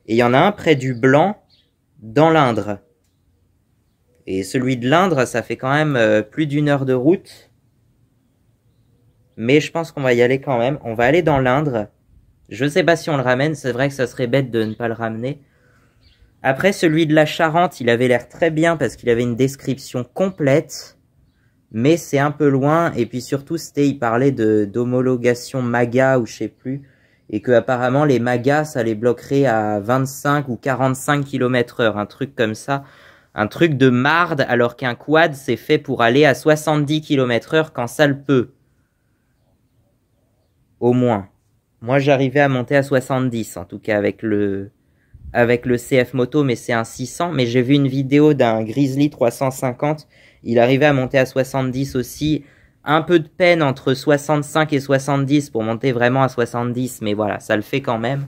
A: et il y en a un près du Blanc, dans l'Indre. Et celui de l'Indre, ça fait quand même plus d'1 heure de route. Mais je pense qu'on va y aller quand même. On va aller dans l'Indre. Je sais pas si on le ramène, c'est vrai que ça serait bête de ne pas le ramener. Après, celui de la Charente, il avait l'air très bien parce qu'il avait une description complète. Mais c'est un peu loin, et puis surtout, il parlait d'homologation MAGA, ou je sais plus, et que apparemment les MAGA, ça les bloquerait à 25 ou 45 km/h, un truc comme ça, un truc de marde, alors qu'un quad, c'est fait pour aller à 70 km/h quand ça le peut. Au moins. Moi, j'arrivais à monter à 70, en tout cas, avec le CF Moto, mais c'est un 600, mais j'ai vu une vidéo d'un Grizzly 350. Il arrivait à monter à 70 aussi. Un peu de peine entre 65 et 70 pour monter vraiment à 70. Mais voilà, ça le fait quand même.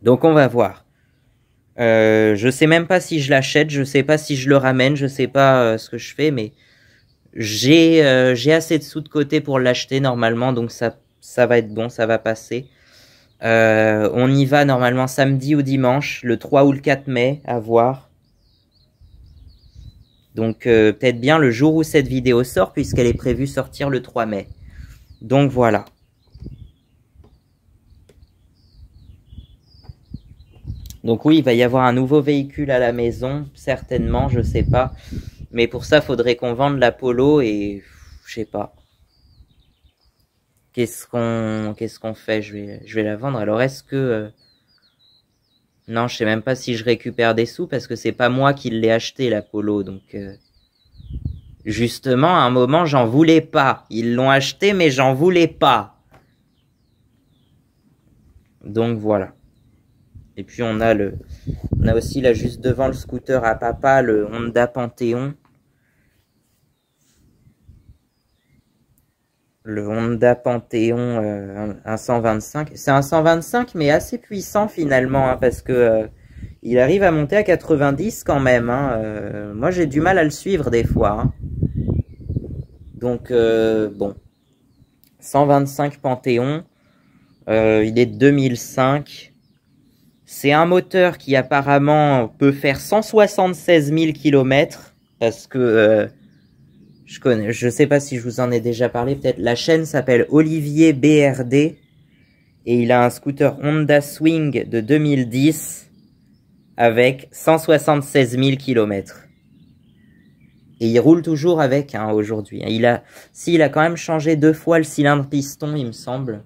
A: Donc on va voir. Je sais même pas si je l'achète. Je sais pas si je le ramène. Je sais pas ce que je fais. Mais j'ai assez de sous de côté pour l'acheter normalement. Donc ça va être bon. Ça va passer. On y va normalement samedi ou dimanche. Le 3 ou le 4 mai. À voir. Donc peut-être bien le jour où cette vidéo sort, puisqu'elle est prévue sortir le 3 mai. Donc voilà. Donc oui, il va y avoir un nouveau véhicule à la maison, certainement, je sais pas. Mais pour ça, faudrait qu'on vende la Polo et je sais pas. Qu'est-ce qu'on fait? Je vais la vendre. Alors est-ce que non, je sais même pas si je récupère des sous parce que c'est pas moi qui l'ai acheté la Polo. Donc justement, à un moment, j'en voulais pas. Ils l'ont acheté, mais j'en voulais pas. Donc voilà. Et puis on a aussi là juste devant le scooter à papa, le Honda Panthéon. Le Honda Panthéon, un 125. C'est un 125 mais assez puissant finalement, hein, parce que il arrive à monter à 90 quand même. Hein. Moi j'ai du mal à le suivre des fois. Hein. Donc bon. 125 Panthéon. Il est de 2005. C'est un moteur qui apparemment peut faire 176 000 km. Parce que je sais pas si je vous en ai déjà parlé, peut-être. La chaîne s'appelle Olivier BRD et il a un scooter Honda Swing de 2010 avec 176 000 km. Et il roule toujours avec hein, aujourd'hui. Il a quand même changé 2 fois le cylindre piston, il me semble.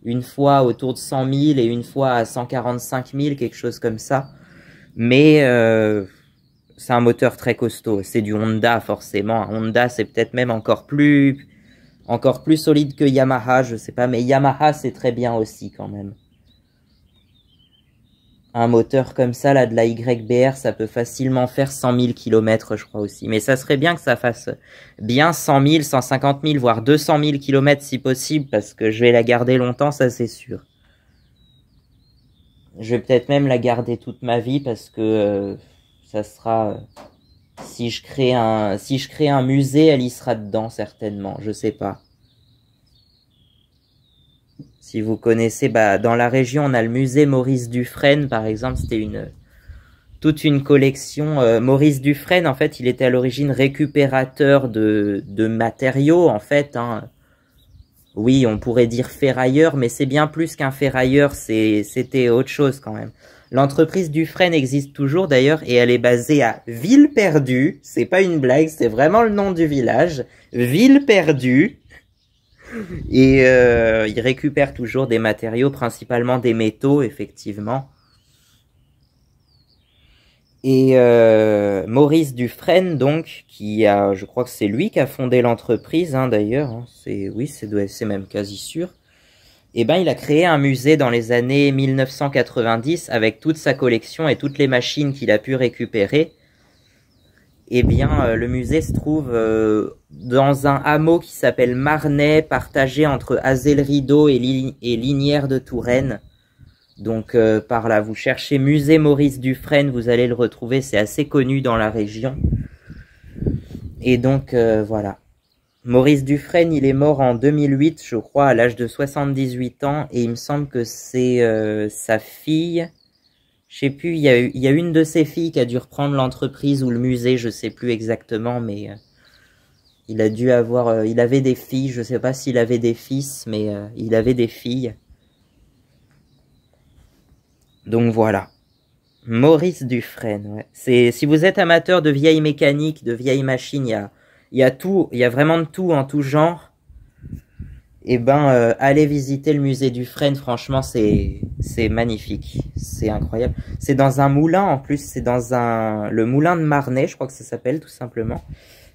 A: Une fois autour de 100 000 et une fois à 145 000, quelque chose comme ça. Mais c'est un moteur très costaud. C'est du Honda, forcément. Honda, c'est peut-être même encore plus solide que Yamaha, je sais pas. Mais Yamaha, c'est très bien aussi, quand même. Un moteur comme ça, là, de la YBR, ça peut facilement faire 100 000 km, je crois aussi. Mais ça serait bien que ça fasse bien 100 000, 150 000, voire 200 000 km si possible, parce que je vais la garder longtemps, ça c'est sûr. Je vais peut-être même la garder toute ma vie, parce que ça sera... si je crée un musée, elle y sera dedans, certainement, je sais pas. Si vous connaissez, bah, dans la région, on a le musée Maurice Dufresne, par exemple. C'était toute une collection. Maurice Dufresne, en fait, il était à l'origine récupérateur de matériaux, en fait. Hein. Oui, on pourrait dire ferrailleur, mais c'est bien plus qu'un ferrailleur. C'était autre chose, quand même. L'entreprise Dufresne existe toujours, d'ailleurs, et elle est basée à Villeperdue. C'est pas une blague, c'est vraiment le nom du village. Villeperdue. Et il récupère toujours des matériaux, principalement des métaux, effectivement. Et Maurice Dufresne, donc, je crois que c'est lui qui a fondé l'entreprise, hein, d'ailleurs. Hein, oui, c'est même quasi sûr. Et ben, il a créé un musée dans les années 1990 avec toute sa collection et toutes les machines qu'il a pu récupérer. Eh bien, le musée se trouve dans un hameau qui s'appelle Marnay, partagé entre Azay-le-Rideau et Linières de Touraine. Donc, par là, vous cherchez musée Maurice Dufresne, vous allez le retrouver, c'est assez connu dans la région. Et donc, voilà. Maurice Dufresne, il est mort en 2008, je crois, à l'âge de 78 ans, et il me semble que c'est sa fille... Je sais plus, il y a une de ses filles qui a dû reprendre l'entreprise ou le musée, je sais plus exactement, mais il a dû avoir... il avait des filles, je sais pas s'il avait des fils, mais il avait des filles. Donc voilà. Maurice Dufresne, ouais. Si vous êtes amateur de vieilles mécaniques, de vieilles machines, il y a tout, il y a vraiment de tout en tout genre. Eh ben, allez visiter le musée Dufresne, franchement, c'est magnifique, c'est incroyable. C'est dans un moulin, en plus, c'est dans le moulin de Marnay, je crois que ça s'appelle, tout simplement.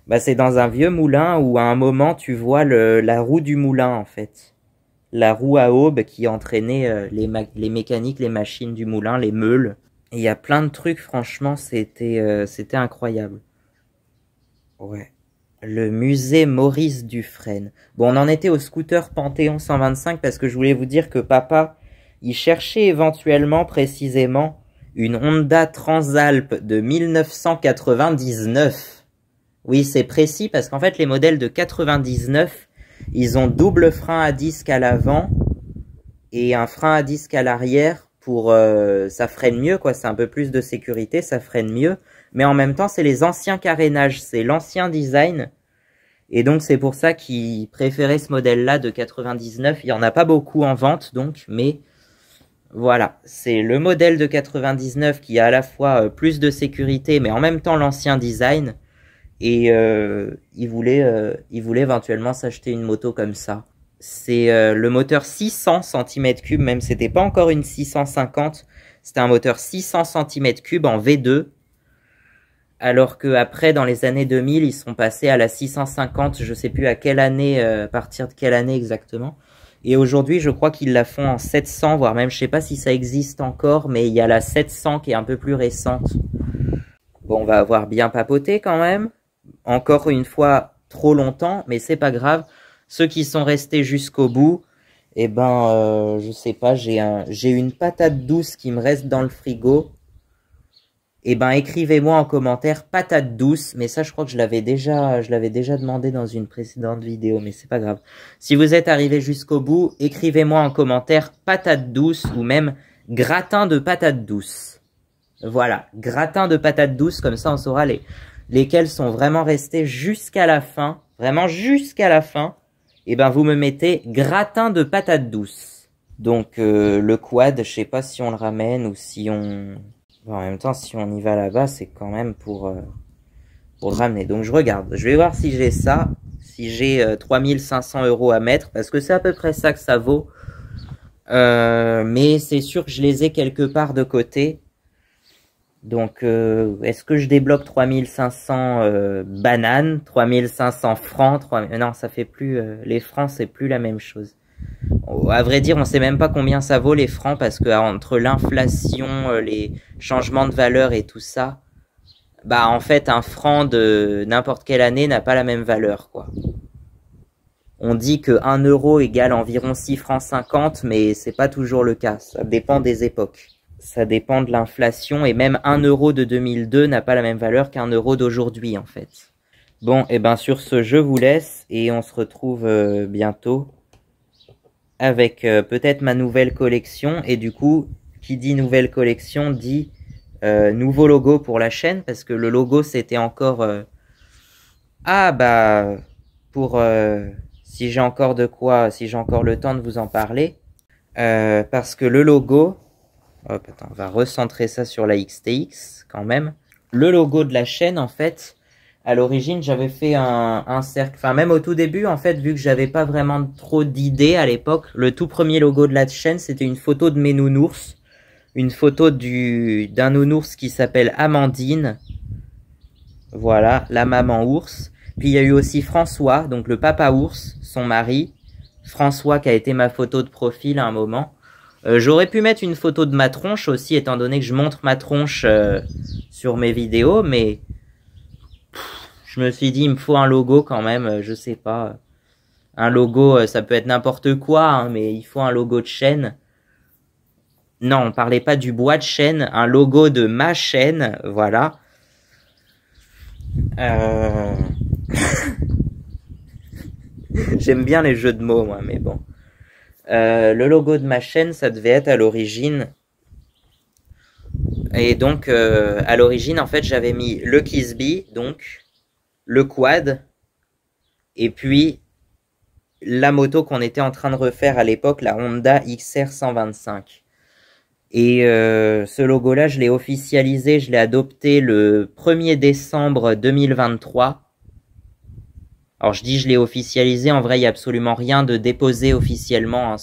A: Bah, c'est dans un vieux moulin où, à un moment, tu vois la roue du moulin, en fait. La roue à aube qui entraînait les mécaniques, les machines du moulin, les meules. Et il y a plein de trucs, franchement, c'était incroyable. Ouais. Le musée Maurice Dufresne. Bon, on en était au scooter Panthéon 125 parce que je voulais vous dire que papa, il cherchait éventuellement, précisément, une Honda Transalp de 1999. Oui, c'est précis parce qu'en fait, les modèles de 99, ils ont double frein à disque à l'avant et un frein à disque à l'arrière pour... ça freine mieux, quoi. C'est un peu plus de sécurité, ça freine mieux. Mais en même temps, c'est les anciens carénages, c'est l'ancien design. Et donc, c'est pour ça qu'ils préféraient ce modèle-là de 99. Il n'y en a pas beaucoup en vente, donc, mais voilà. C'est le modèle de 99 qui a à la fois plus de sécurité, mais en même temps l'ancien design. Et il voulait éventuellement s'acheter une moto comme ça. C'est le moteur 600 cm3, même c'était pas encore une 650, c'était un moteur 600 cm3 en V2. Alors que après, dans les années 2000, ils sont passés à la 650, je sais plus à quelle année, à partir de quelle année exactement. Et aujourd'hui, je crois qu'ils la font en 700, voire même, je sais pas si ça existe encore, mais il y a la 700 qui est un peu plus récente. Bon, on va avoir bien papoté quand même. Encore une fois, trop longtemps, mais c'est pas grave. Ceux qui sont restés jusqu'au bout, eh ben, je sais pas, j'ai une patate douce qui me reste dans le frigo. Eh ben, écrivez-moi en commentaire patate douce, mais ça, je crois que je l'avais déjà demandé dans une précédente vidéo, mais c'est pas grave. Si vous êtes arrivé jusqu'au bout, écrivez-moi en commentaire patate douce ou même gratin de patate douce. Voilà, gratin de patate douce, comme ça on saura lesquels sont vraiment restés jusqu'à la fin, vraiment jusqu'à la fin. Eh ben, vous me mettez gratin de patate douce. Donc, le quad, je sais pas si on le ramène ou si on... En même temps, si on y va là-bas, c'est quand même pour le ramener. Donc je regarde, je vais voir si j'ai ça, si j'ai 3500 € à mettre, parce que c'est à peu près ça que ça vaut. Mais c'est sûr que je les ai quelque part de côté. Donc est-ce que je débloque 3500 bananes, 3500 francs, non, ça fait plus, les francs, c'est plus la même chose. À vrai dire, on sait même pas combien ça vaut les francs parce que entre l'inflation, les changements de valeur et tout ça, bah en fait un franc de n'importe quelle année n'a pas la même valeur, quoi. On dit que 1 € égale environ 6 francs 50, mais c'est pas toujours le cas. Ça dépend des époques. Ça dépend de l'inflation et même 1 € de 2002 n'a pas la même valeur qu'1 € d'aujourd'hui en fait. Bon, et ben sur ce, je vous laisse et on se retrouve bientôt avec peut-être ma nouvelle collection. Et du coup, qui dit nouvelle collection dit nouveau logo pour la chaîne, parce que le logo c'était encore ah bah pour si j'ai encore de quoi, si j'ai encore le temps de vous en parler, parce que le logo, hop, attends, on va recentrer ça sur la XTX quand même. Le logo de la chaîne, en fait, à l'origine, j'avais fait un cercle, enfin même au tout début, en fait, vu que j'avais pas vraiment trop d'idées à l'époque, le tout premier logo de la chaîne, c'était une photo de mes nounours, une photo d'un nounours qui s'appelle Amandine, voilà, la maman ours. Puis il y a eu aussi François, donc le papa ours, son mari, François qui a été ma photo de profil à un moment. J'aurais pu mettre une photo de ma tronche aussi, étant donné que je montre ma tronche sur mes vidéos, mais je me suis dit, il me faut un logo quand même, je sais pas. Un logo, ça peut être n'importe quoi, hein, mais il faut un logo de chaîne. Non, on parlait pas du bois de chaîne, un logo de ma chaîne, voilà. J'aime bien les jeux de mots, moi, mais bon. Le logo de ma chaîne, ça devait être à l'origine. Et donc, à l'origine, en fait, j'avais mis le Kisby, donc le quad, et puis la moto qu'on était en train de refaire à l'époque, la Honda XR 125. Et ce logo-là, je l'ai officialisé, je l'ai adopté le 1er décembre 2023. Alors je dis je l'ai officialisé, en vrai il n'y a absolument rien de déposé officiellement, hein,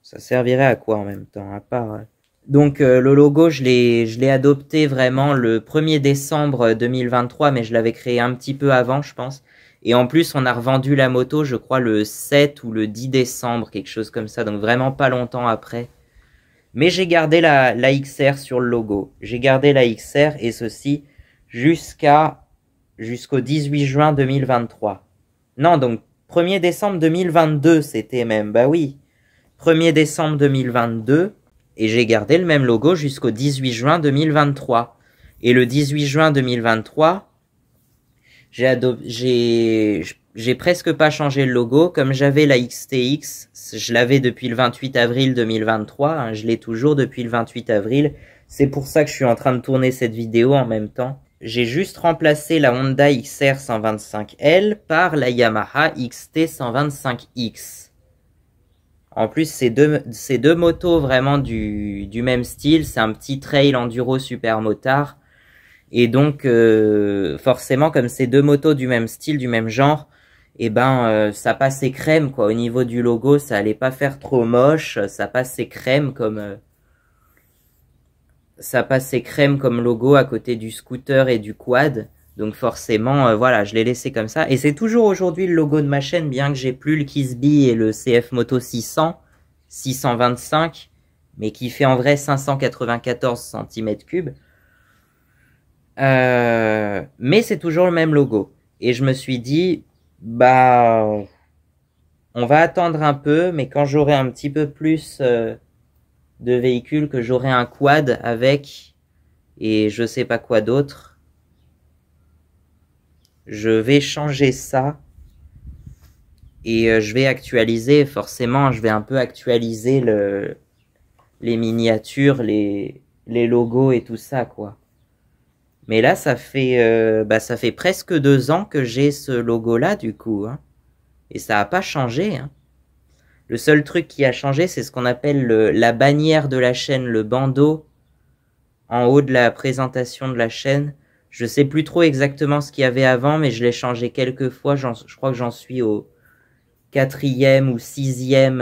A: ça servirait à quoi en même temps, à part... Donc le logo je l'ai adopté vraiment le 1er décembre 2023, mais je l'avais créé un petit peu avant je pense. Et en plus on a revendu la moto je crois le 7 ou le 10 décembre, quelque chose comme ça, donc vraiment pas longtemps après. Mais j'ai gardé la XR sur le logo, j'ai gardé la XR et ceci jusqu'au 18 juin 2023. Non, donc 1er décembre 2022, c'était même, bah oui. 1er décembre 2022, et j'ai gardé le même logo jusqu'au 18 juin 2023. Et le 18 juin 2023, j'ai presque pas changé le logo. Comme j'avais la XTX, je l'avais depuis le 28 avril 2023, hein, je l'ai toujours depuis le 28 avril. C'est pour ça que je suis en train de tourner cette vidéo en même temps. J'ai juste remplacé la Honda XR 125L par la Yamaha XT 125X. En plus, c'est deux motos vraiment du même style. C'est un petit trail enduro super motard. Et donc, forcément, comme c'est deux motos du même style, du même genre, et ben, ça passait crème, quoi. Au niveau du logo, ça allait pas faire trop moche. Ça passait crème comme logo à côté du scooter et du quad. Donc forcément, voilà, je l'ai laissé comme ça. Et c'est toujours aujourd'hui le logo de ma chaîne, bien que j'ai plus le Kisby et le CF Moto 600, 625, mais qui fait en vrai 594 cm3. Mais c'est toujours le même logo. Et je me suis dit, bah, on va attendre un peu, mais quand j'aurai un petit peu plus de véhicules, que j'aurai un quad avec, et je sais pas quoi d'autre, je vais changer ça. Et je vais actualiser, forcément, je vais un peu actualiser les miniatures, les logos et tout ça, quoi. Mais là, ça fait presque 2 ans que j'ai ce logo-là, du coup, hein. Et ça n'a pas changé, hein. Le seul truc qui a changé, c'est ce qu'on appelle la bannière de la chaîne, le bandeau, en haut de la présentation de la chaîne. Je sais plus trop exactement ce qu'il y avait avant, mais je l'ai changé quelques fois. Je crois que j'en suis au quatrième ou sixième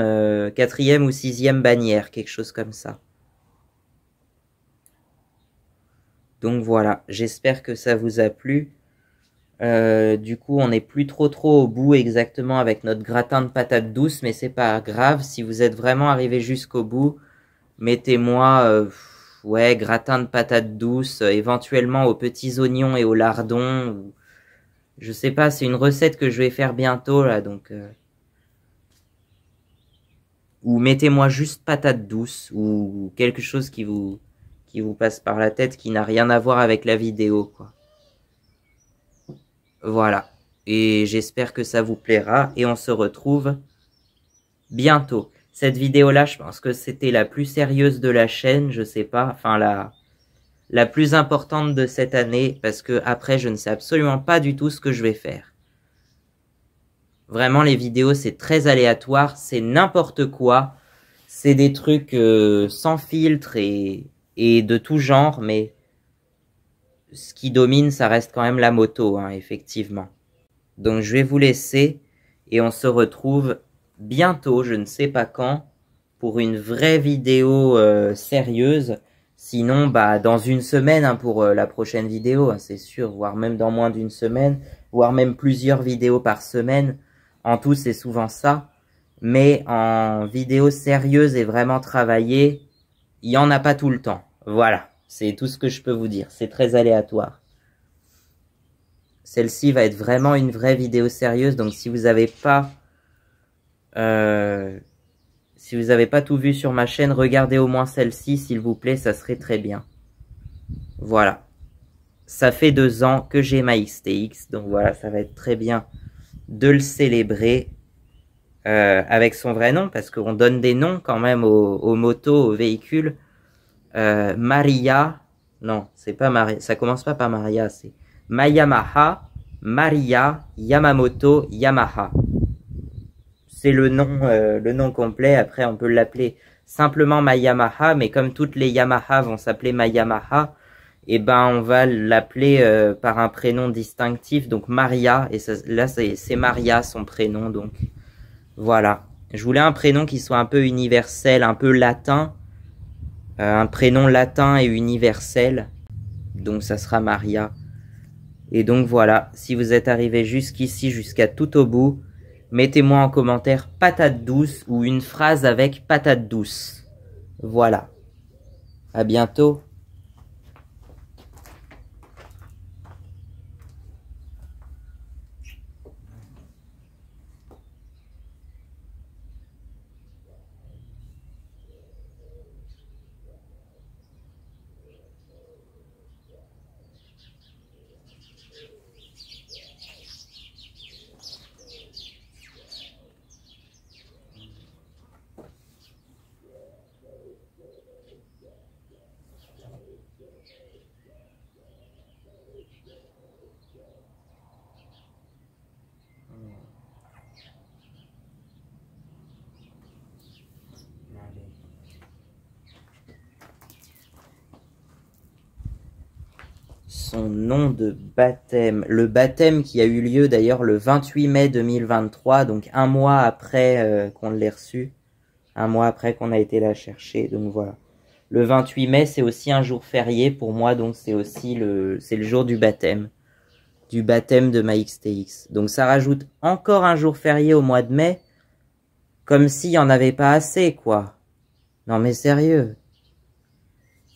A: bannière, quelque chose comme ça. Donc voilà, j'espère que ça vous a plu. Du coup, on n'est plus trop au bout exactement avec notre gratin de patates douces, mais c'est pas grave. Si vous êtes vraiment arrivé jusqu'au bout, mettez-moi ouais, gratin de patates douces, éventuellement aux petits oignons et aux lardons. Ou, je sais pas, c'est une recette que je vais faire bientôt là, donc ou mettez-moi juste patates douces ou quelque chose qui vous passe par la tête qui n'a rien à voir avec la vidéo, quoi. Voilà. Et j'espère que ça vous plaira et on se retrouve bientôt. Cette vidéo-là, je pense que c'était la plus sérieuse de la chaîne, je sais pas, enfin la plus importante de cette année parce que après, je ne sais absolument pas du tout ce que je vais faire. Vraiment, les vidéos, c'est très aléatoire, c'est n'importe quoi. C'est des trucs sans filtre et de tout genre, mais ce qui domine, ça reste quand même la moto, hein, effectivement. Donc je vais vous laisser et on se retrouve bientôt, je ne sais pas quand, pour une vraie vidéo sérieuse. Sinon, bah, dans une semaine hein, pour la prochaine vidéo, hein, c'est sûr, voire même dans moins d'une semaine, voire même plusieurs vidéos par semaine. En tout, c'est souvent ça. Mais en vidéo sérieuse et vraiment travaillée, il n'y en a pas tout le temps. Voilà, c'est tout ce que je peux vous dire. C'est très aléatoire. Celle-ci va être vraiment une vraie vidéo sérieuse. Donc si vous n'avez pas tout vu sur ma chaîne, regardez au moins celle-ci, s'il vous plaît, ça serait très bien. Voilà. Ça fait 2 ans que j'ai ma XTX, donc voilà, ça va être très bien de le célébrer avec son vrai nom, parce qu'on donne des noms quand même aux motos, aux véhicules. Maria, non, c'est pas Maria, ça commence pas par Maria, c'est Mayamaha, Maria, Yamamoto, Yamaha. C'est le nom complet. Après, on peut l'appeler simplement ma Yamaha, mais comme toutes les Yamaha vont s'appeler ma Yamaha, et ben on va l'appeler par un prénom distinctif, donc Maria. Et ça, là, c'est Maria son prénom, donc voilà. Je voulais un prénom qui soit un peu universel, un peu latin, un prénom latin et universel. Donc ça sera Maria. Et donc voilà, si vous êtes arrivé jusqu'ici, jusqu'à tout au bout, mettez-moi en commentaire patate douce ou une phrase avec patate douce. Voilà. À bientôt. son nom de baptême. Le baptême qui a eu lieu d'ailleurs le 28 mai 2023, donc un mois après qu'on l'ait reçu. Un mois après qu'on a été la chercher, donc voilà. Le 28 mai, c'est aussi un jour férié pour moi, donc c'est aussi le jour du baptême de ma XTX. Donc ça rajoute encore un jour férié au mois de mai, comme s'il n'y en avait pas assez, quoi. Non mais sérieux.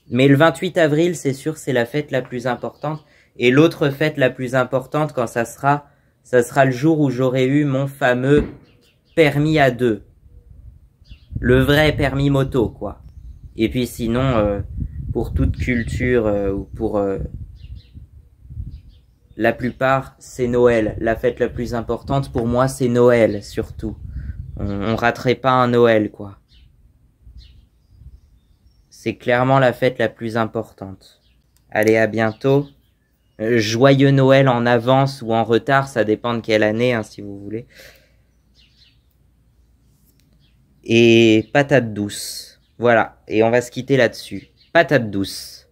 A: Mais le 28 avril, c'est sûr, c'est la fête la plus importante. Et l'autre fête la plus importante, quand ça sera le jour où j'aurai eu mon fameux permis A2. Le vrai permis moto, quoi. Et puis sinon, pour toute culture, ou pour la plupart, c'est Noël. La fête la plus importante, pour moi, c'est Noël, surtout. On raterait pas un Noël, quoi. C'est clairement la fête la plus importante. Allez, à bientôt. Joyeux Noël en avance ou en retard, ça dépend de quelle année, hein, si vous voulez. Et patate douce. Voilà, et on va se quitter là-dessus. Patate douce.